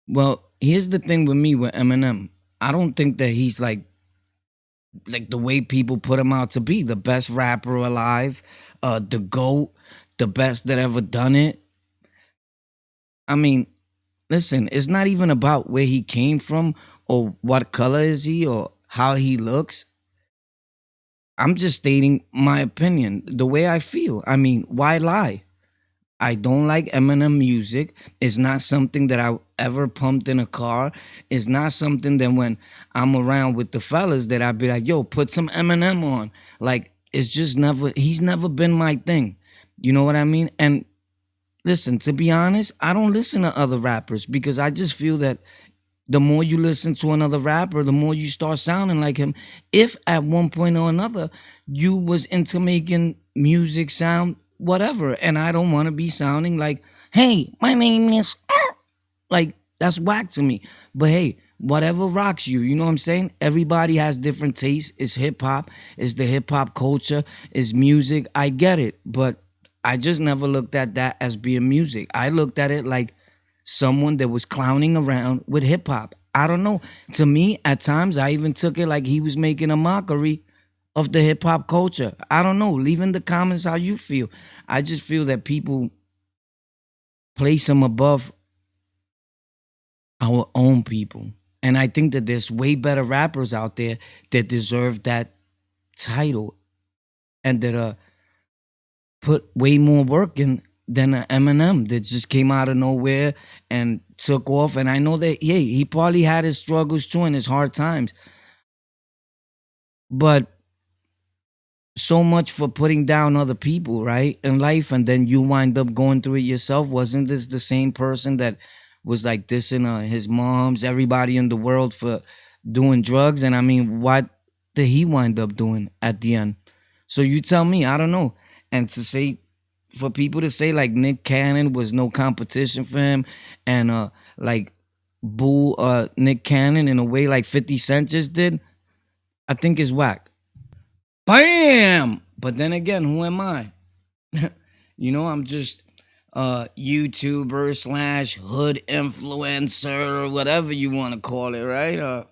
Well, here's the thing with me with Eminem. I don't think that he's like the way people put him out to be the best rapper alive, the GOAT, the best that ever done it. I mean, listen, it's not even about where he came from or what color is he or how he looks. I'm just stating my opinion, the way I feel. I mean, why lie? I don't like Eminem music. It's not something that I ever pumped in a car. It's not something that when I'm around with the fellas that I'd be like, yo, put some Eminem on. Like, it's just never, he's never been my thing. You know what I mean? And listen, to be honest, I don't listen to other rappers because I just feel that the more you listen to another rapper, the more you start sounding like him. If at one point or another you was into making music sound whatever, and I don't want to be sounding like, hey, my name is like that's whack to me. But hey, whatever rocks you, you know what I'm saying? Everybody has different tastes. It's hip hop, it's the hip hop culture, it's music. I get it, but I just never looked at that as being music. I looked at it like someone that was clowning around with hip hop. I don't know. To me, at times, I even took it like he was making a mockery of the hip hop culture. I don't know. Leave in the comments how you feel. I just feel that people place him above our own people. And I think that there's way better rappers out there that deserve that title and that put way more work in than an Eminem that just came out of nowhere and took off. And I know that, yeah, he probably had his struggles too and his hard times. But so much for putting down other people, right, in life, and then you wind up going through it yourself. Wasn't this the same person that was like dissing his moms, everybody in the world for doing drugs? And I mean, what did he wind up doing at the end? So you tell me, I don't know. And to say, for people to say like Nick Cannon was no competition for him, and like boo Nick Cannon in a way like 50 Cent just did, I think is whack. Bam! But then again, who am I? You know, I'm just a YouTuber slash hood influencer or whatever you want to call it, right?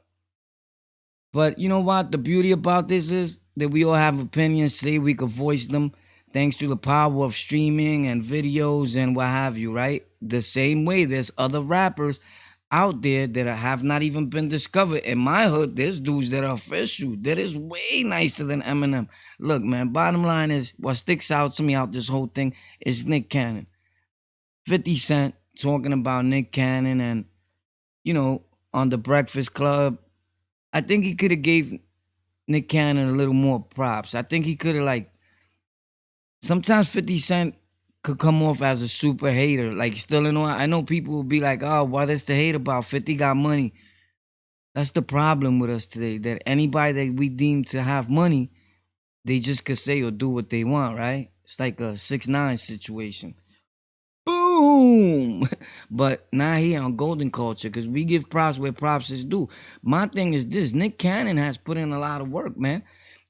But you know what? The beauty about this is that we all have opinions, say we could voice them thanks to the power of streaming and videos and what have you, right? The same way there's other rappers out there that have not even been discovered. In my hood, there's dudes that are official that is way nicer than Eminem. Look, man, bottom line is what sticks out to me out this whole thing is Nick Cannon. 50 Cent talking about Nick Cannon and, you know, on the Breakfast Club. I think he could have gave Nick Cannon a little more props. I think he could have like sometimes 50 Cent could come off as a super hater. Like still in I know people will be like, oh, what is the hate about? 50 got money. That's the problem with us today. That anybody that we deem to have money, they just could say or do what they want, right? It's like a 6ix9ine situation. Boom! But not here on Golden Culture, because we give props where props is due. My thing is this: Nick Cannon has put in a lot of work, man.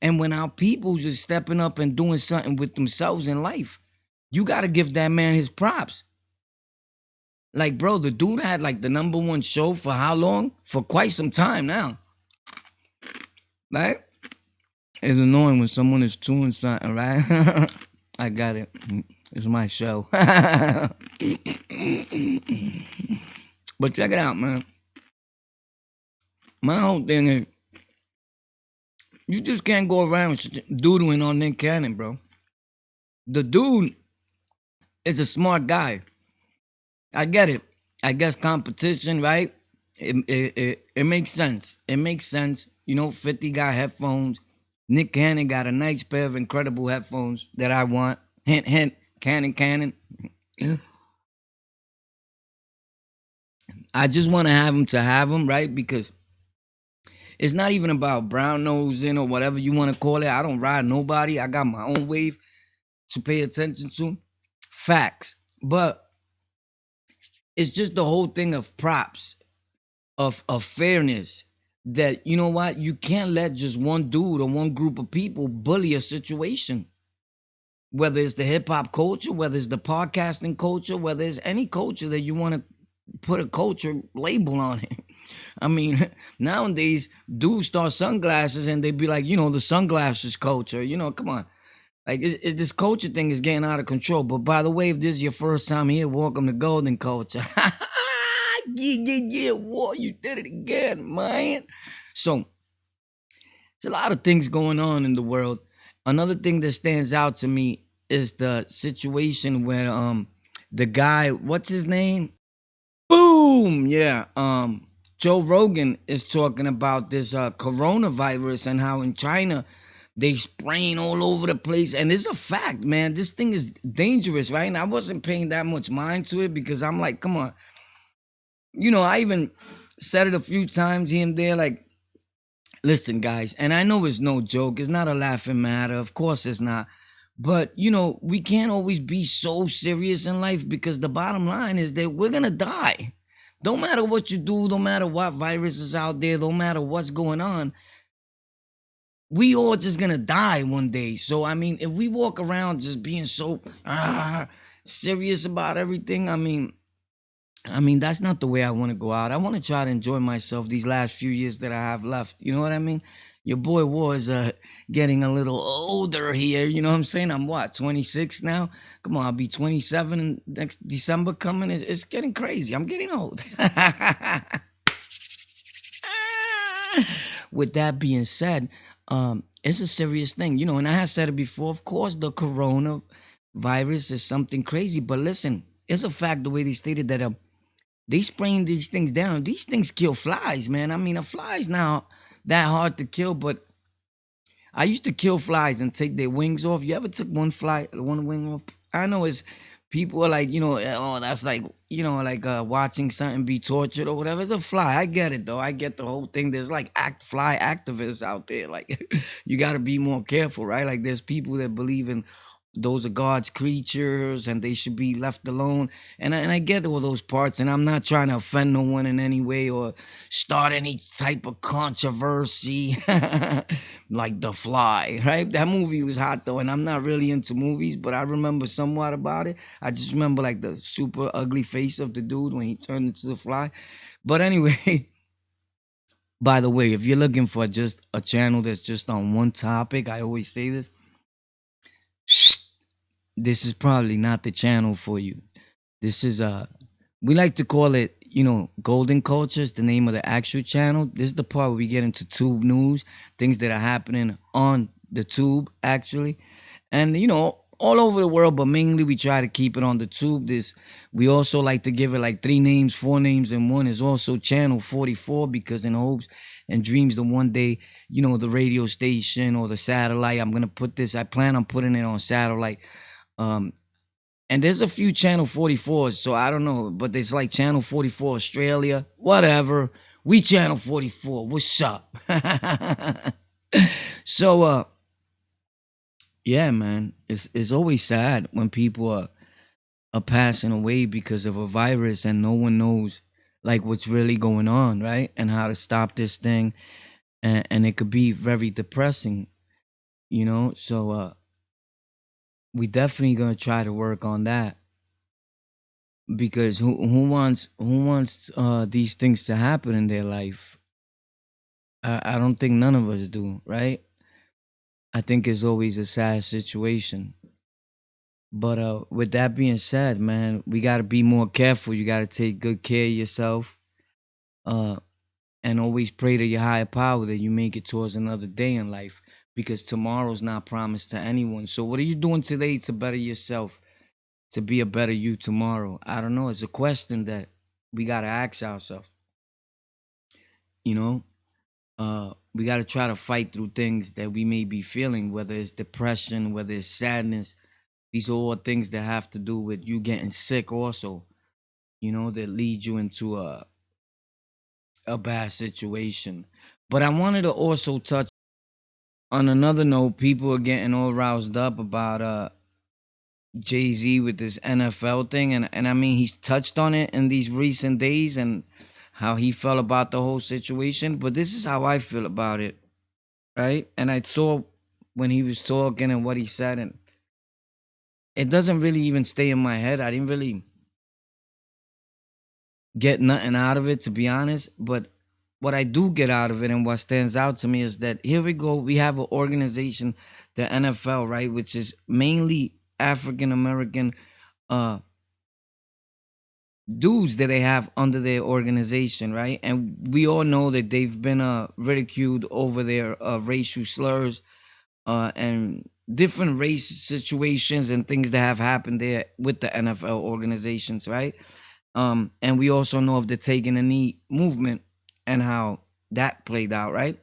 And when our people just stepping up and doing something with themselves in life, you gotta give that man his props. Like, bro, the dude had like the #1 show for how long? For quite some time now. Right? It's annoying when someone is doing something, right? I got it. It's my show. But check it out, man. My whole thing is you just can't go around doodling on Nick Cannon, bro. The dude is a smart guy. I get it. I guess competition, right? It makes sense. It makes sense. You know, 50 got headphones. Nick Cannon got a nice pair of incredible headphones that I want. Hint, hint. Cannon. I just want to have him, right? Because it's not even about brown nosing or whatever you want to call it. I don't ride nobody. I got my own wave to pay attention to. Facts. But it's just the whole thing of props, of fairness. That you know what? You can't let just one dude or one group of people bully a situation. Whether it's the hip hop culture, whether it's the podcasting culture, whether it's any culture that you want to put a culture label on it. I mean, nowadays dudes start sunglasses and they be like, the sunglasses culture. Come on. Like this culture thing is getting out of control. But by the way, if this is your first time here, welcome to Golden Culture. Yeah, boy, you did it again, man. So there's a lot of things going on in the world. Another thing that stands out to me is the situation where the guy, what's his name? Boom, yeah. Joe Rogan is talking about this coronavirus and how in China they spraying all over the place. And it's a fact, man. This thing is dangerous, right? And I wasn't paying that much mind to it because I'm like, come on. I even said it a few times here and there, like, listen, guys, and I know it's no joke. It's not a laughing matter. Of course it's not. But, we can't always be so serious in life because the bottom line is that we're going to die. Don't matter what you do, no matter what virus is out there, no matter what's going on, we all just going to die one day. So, I mean, if we walk around just being so serious about everything, I mean, that's not the way I want to go out. I want to try to enjoy myself these last few years that I have left. You know what I mean? Your boy was getting a little older here. You know what I'm saying? I'm what, 26 now? Come on, I'll be 27 in next December coming. It's getting crazy. I'm getting old. With that being said, it's a serious thing. And I have said it before. Of course, the coronavirus is something crazy. But listen, it's a fact the way they stated that they spraying these things down. These things kill flies, man. I mean, a fly's not that hard to kill, but I used to kill flies and take their wings off. You ever took one wing off? I know it's people are like, oh, that's like, like watching something be tortured or whatever. It's a fly. I get it though. I get the whole thing. There's like fly activists out there. Like you got to be more careful, right? Like there's people that believe in those are God's creatures and they should be left alone. And I get all those parts, and I'm not trying to offend no one in any way or start any type of controversy like The Fly, right? That movie was hot though, and I'm not really into movies, but I remember somewhat about it. I just remember like the super ugly face of the dude when he turned into the fly. But anyway, by the way, if you're looking for just a channel that's just on one topic, I always say this is probably not the channel for you. This is we like to call it, Golden Culture is the name of the actual channel. This is the part where we get into tube news, things that are happening on the tube actually. And all over the world, but mainly we try to keep it on the tube. We also like to give it like 3 names, 4 names, and one is also channel 44 because in hopes and dreams that one day, the radio station or the satellite, I plan on putting it on satellite. Um, and there's a few channel 44s, so I don't know, but there's like channel 44 Australia, whatever. We channel 44. What's up? So yeah, man, it's always sad when people are passing away because of a virus and no one knows like what's really going on, right? And how to stop this thing. And it could be very depressing, So we definitely gonna try to work on that because who wants these things to happen in their life? I don't think none of us do, right? I think it's always a sad situation. But with that being said, man, we gotta be more careful. You gotta take good care of yourself. Uh and always pray to your higher power that you make it towards another day in life because tomorrow's not promised to anyone. So what are you doing today to better yourself, to be a better you tomorrow? I don't know. It's a question that we got to ask ourselves. You know, we got to try to fight through things that we may be feeling, whether it's depression, whether it's sadness. These are all things that have to do with you getting sick also, that lead you into a bad situation. But I wanted to also touch on another note. People are getting all roused up about Jay-Z with this NFL thing, and I mean he's touched on it in these recent days and how he felt about the whole situation. But this is how I feel about it, right? And I saw when he was talking and what he said, and it doesn't really even stay in my head. I didn't really get nothing out of it, to be honest. But what I do get out of it and what stands out to me is that here we go. We have an organization, the NFL, right, which is mainly African American uh dudes that they have under their organization, right? And we all know that they've been ridiculed over their racial slurs and different race situations and things that have happened there with the NFL organizations, right? And we also know of the taking a knee movement and how that played out, right?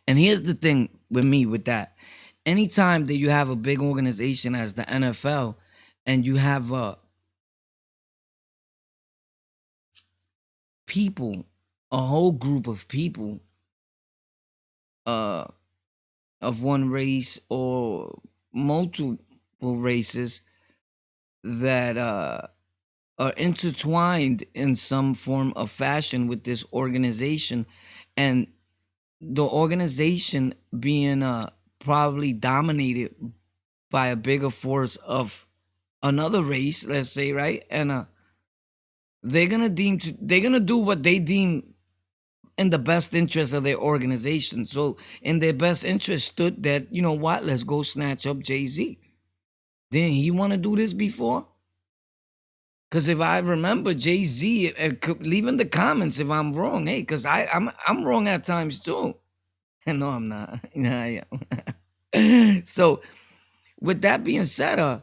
And here's the thing with me with that. Anytime that you have a big organization as the NFL and you have people, a whole group of people uh, of one race or multiple races that are intertwined in some form of fashion with this organization, and the organization being probably dominated by a bigger force of another race, let's say, right? And they're gonna do what they deem in the best interest of their organization. So in their best interest stood that, you know what, let's go snatch up Jay-Z. Didn't he want to do this before? Because if I remember, Jay-Z, leave in the comments if I'm wrong. Hey, because I'm wrong at times too. No, I'm not. Yeah, I am. So with that being said,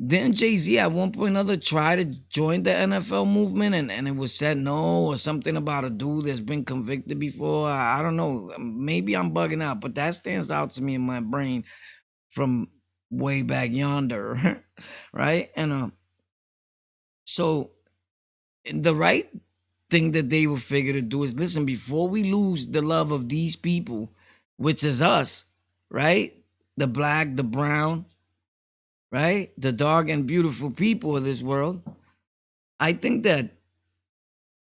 didn't Jay-Z at one point or another try to join the NFL movement, and it was said no, or something about a dude that's been convicted before? I don't know. Maybe I'm bugging out, but that stands out to me in my brain from way back yonder, right? And so the right thing that they will figure to do is, listen, before we lose the love of these people, which is us, right? The black, the brown, right? The dark and beautiful people of this world. I think that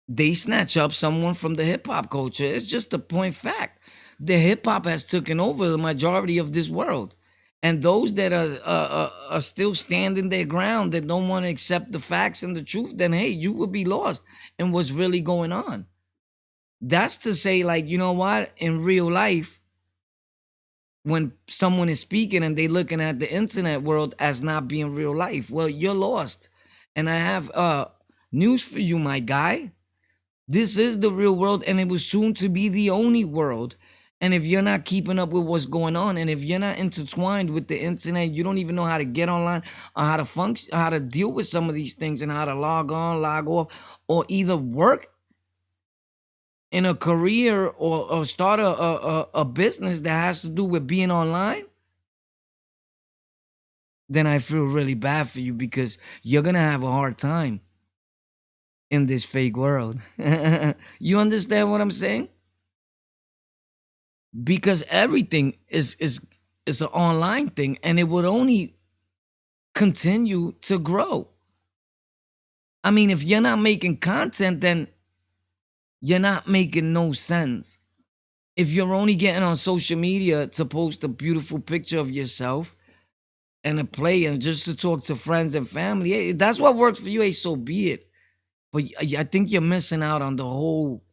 they snatch up someone from the hip hop culture. It's just a point fact. The hip hop has taken over the majority of this world. And those that are still standing their ground, that don't want to accept the facts and the truth, then hey, you will be lost in what's really going on. That's to say, like, you know what? In real life, when someone is speaking and they looking at the internet world as not being real life, well, you're lost. And I have news for you, my guy. This is the real world, and it was soon to be the only world. And if you're not keeping up with what's going on, and if you're not intertwined with the internet, you don't even know how to get online or how to function, how to deal with some of these things, and how to log on, log off, or either work in a career or start a business that has to do with being online, then I feel really bad for you, because you're gonna have a hard time in this fake world. You understand what I'm saying? Because everything is an online thing, and it would only continue to grow. I mean, if you're not making content, then you're not making no sense. If you're only getting on social media to post a beautiful picture of yourself and a play and just to talk to friends and family, hey, that's what works for you, hey, so be it. But I think you're missing out on the whole.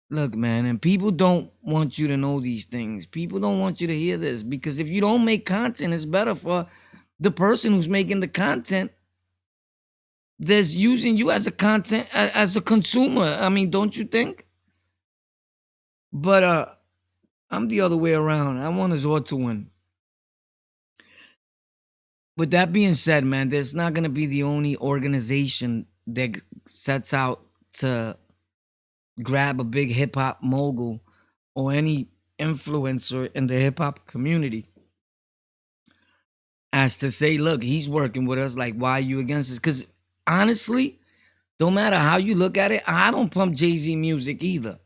Look, man, and people don't want you to know these things. People don't want you to hear this, because if you don't make content, it's better for the person who's making the content that's using you as a content, as a consumer. I mean, don't you think? But I'm the other way around. I want us all to win. With that being said, man, there's not gonna be the only organization that sets out to grab a big hip hop mogul or any influencer in the hip hop community as to say, look, he's working with us. Like, why are you against us? Because honestly, don't matter how you look at it, I don't pump Jay-Z music either.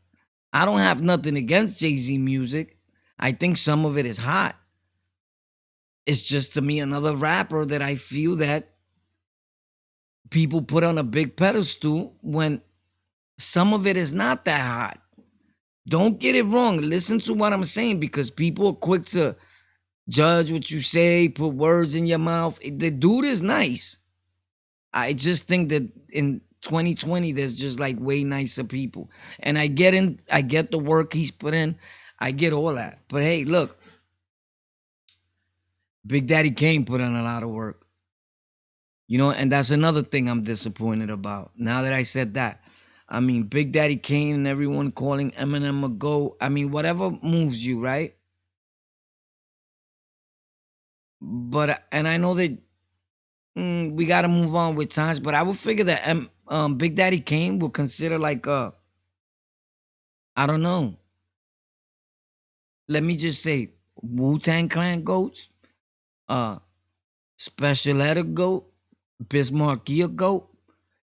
I don't have nothing against Jay-Z music. I think some of it is hot. It's just, to me, another rapper that I feel that people put on a big pedestal when some of it is not that hot. Don't get it wrong. Listen to what I'm saying, because people are quick to judge what you say, put words in your mouth. The dude is nice. I just think that in 2020 there's just like way nicer people. And I get the work he's put in. I get all that. But hey, look, Big Daddy Kane put in a lot of work. You know, and that's another thing I'm disappointed about. Now that I said that, I mean, Big Daddy Kane and everyone calling Eminem a GOAT. I mean, whatever moves you, right? But and I know that we got to move on with times. But I would figure that Big Daddy Kane will consider like I don't know. Let me just say, Wu Tang Clan goats, uh, Special Ed a goat, Bismarcky a goat.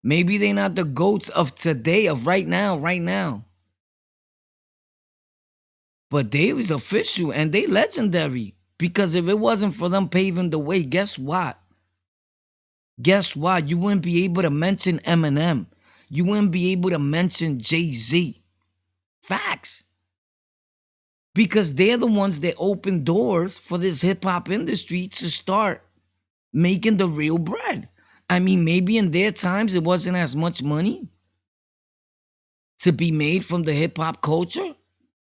Maybe they not the goats of today, of right now. But they was official and they legendary. Because if it wasn't for them paving the way, guess what? Guess what? You wouldn't be able to mention Eminem. You wouldn't be able to mention Jay-Z. Facts. Because they're the ones that open doors for this hip-hop industry to start making the real bread. I mean, maybe in their times it wasn't as much money to be made from the hip-hop culture.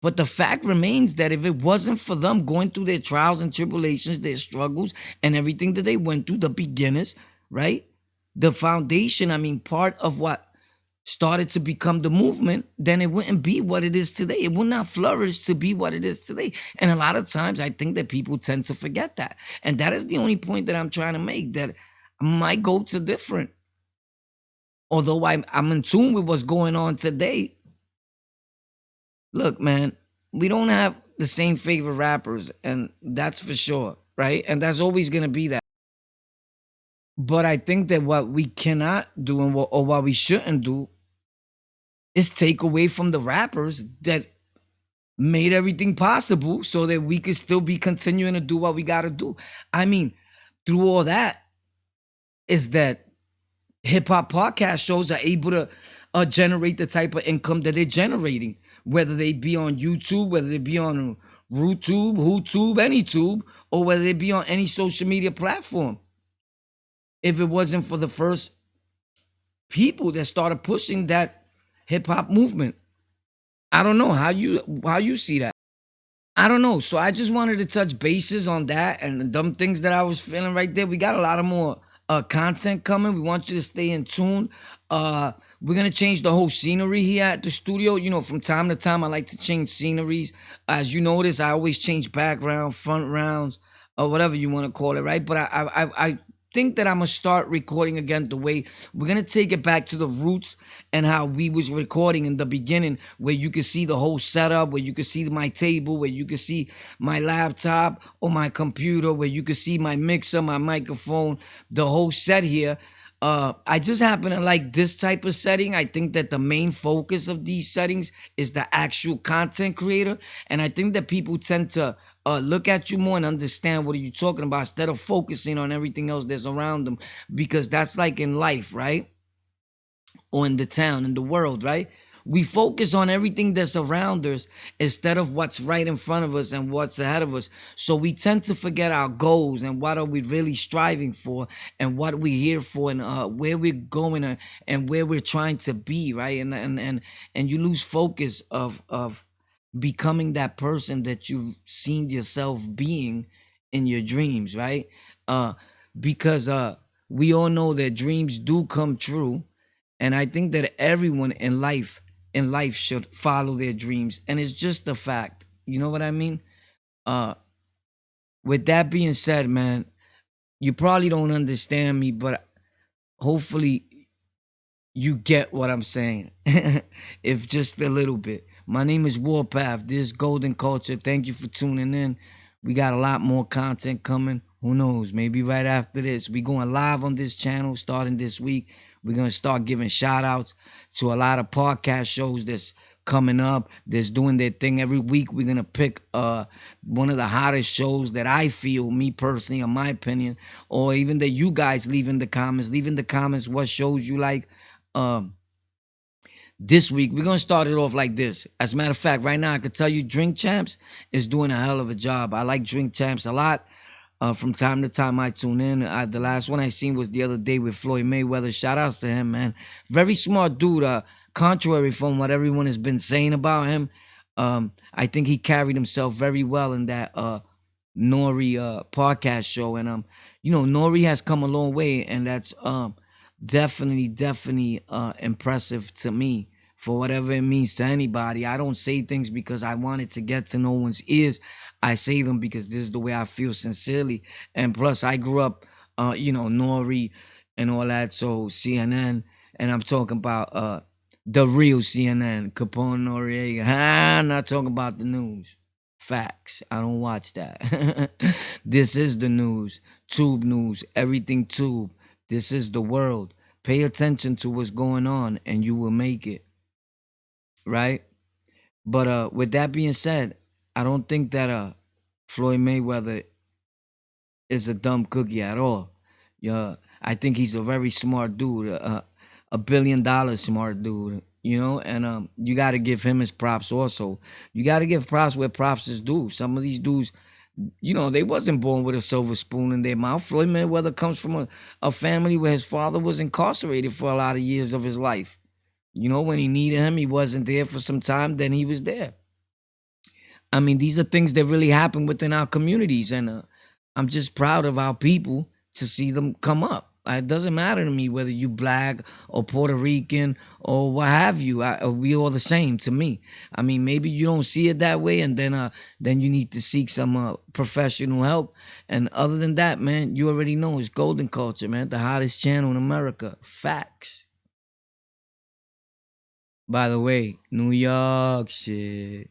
But the fact remains that if it wasn't for them going through their trials and tribulations, their struggles, and everything that they went through, the beginners, right? The foundation, I mean, part of what started to become the movement, then it wouldn't be what it is today. It would not flourish to be what it is today. And a lot of times I think that people tend to forget that. And that is the only point that I'm trying to make, that my goats are different. Although I'm in tune with what's going on today, look, man, we don't have the same favorite rappers, and that's for sure, right? And that's always gonna be that. But I think that what we cannot do and or what we shouldn't do is take away from the rappers that made everything possible so that we could still be continuing to do what we gotta do. I mean, through all that is that hip hop podcast shows are able to generate the type of income that they're generating, whether they be on YouTube, whether they be on RooTube, WhoTube, AnyTube, or whether they be on any social media platform. If it wasn't for the first people that started pushing that hip hop movement, I don't know how you see that. I don't know. So I just wanted to touch bases on that and the dumb things that I was feeling right there. We got a lot of more content coming. We want you to stay in tune. We're gonna change the whole scenery here at the studio. You know, from time to time, I like to change sceneries. As you notice, I always change background, front rounds, or whatever you want to call it, right? But I think that I'm gonna start recording again the way we're gonna take it back to the roots and how we was recording in the beginning, where you could see the whole setup, where you could see my table, where you could see my laptop or my computer, where you could see my mixer, my microphone, the whole set here. I just happen to like this type of setting. I think that the main focus of these settings is the actual content creator. And I think that people tend to look at you more and understand what are you talking about instead of focusing on everything else that's around them. Because that's like in life, right? Or in the town, in the world, right? We focus on everything that's around us instead of what's right in front of us and what's ahead of us. So we tend to forget our goals and what are we really striving for and what we're here for and where we're going and where we're trying to be, right? And you lose focus of becoming that person that you've seen yourself being in your dreams, right? Because we all know that dreams do come true, and I think that everyone in life should follow their dreams, and it's just a fact. You know what I mean? Uh, with that being said, man, you probably don't understand me, but hopefully you get what I'm saying, if just a little bit. My name is Warpath. This is Golden Culture. Thank you for tuning in. We got a lot more content coming. Who knows? Maybe right after this. We going live on this channel starting this week. We're going to start giving shout outs to a lot of podcast shows that's coming up, that's doing their thing every week. We're going to pick one of the hottest shows that I feel, me personally, in my opinion, or even that you guys leave in the comments. Leave in the comments what shows you like. This week, we're going to start it off like this. As a matter of fact, right now, I can tell you Drink Champs is doing a hell of a job. I like Drink Champs a lot. From time to time, I tune in. The last one I seen was the other day with Floyd Mayweather. Shout outs to him, man. Very smart dude. Contrary from what everyone has been saying about him, I think he carried himself very well in that Nori podcast show. And Nori has come a long way, and that's definitely impressive to me for whatever it means to anybody. I don't say things because I want it to get to no one's ears. I say them because this is the way I feel sincerely. And plus, I grew up, Nori and all that. So CNN, and I'm talking about the real CNN, Capone Noriega. I'm not talking about the news. Facts. I don't watch that. This is the news. Tube news. Everything tube. This is the world. Pay attention to what's going on and you will make it. Right? But with that being said, I don't think that Floyd Mayweather is a dumb cookie at all. Yeah, I think he's a very smart dude, $1 billion smart dude. And you got to give him his props. Also, you got to give props where props is due. Some of these dudes, they wasn't born with a silver spoon in their mouth. Floyd Mayweather comes from a family where his father was incarcerated for a lot of years of his life. When he needed him, he wasn't there for some time. Then he was there. I mean, these are things that really happen within our communities, and I'm just proud of our people to see them come up. It doesn't matter to me whether you black or Puerto Rican or what have you. We all the same to me. I mean, maybe you don't see it that way, and then you need to seek some professional help. And other than that, man, you already know it's Golden Culture, man, the hottest channel in America. Facts. By the way, New York shit.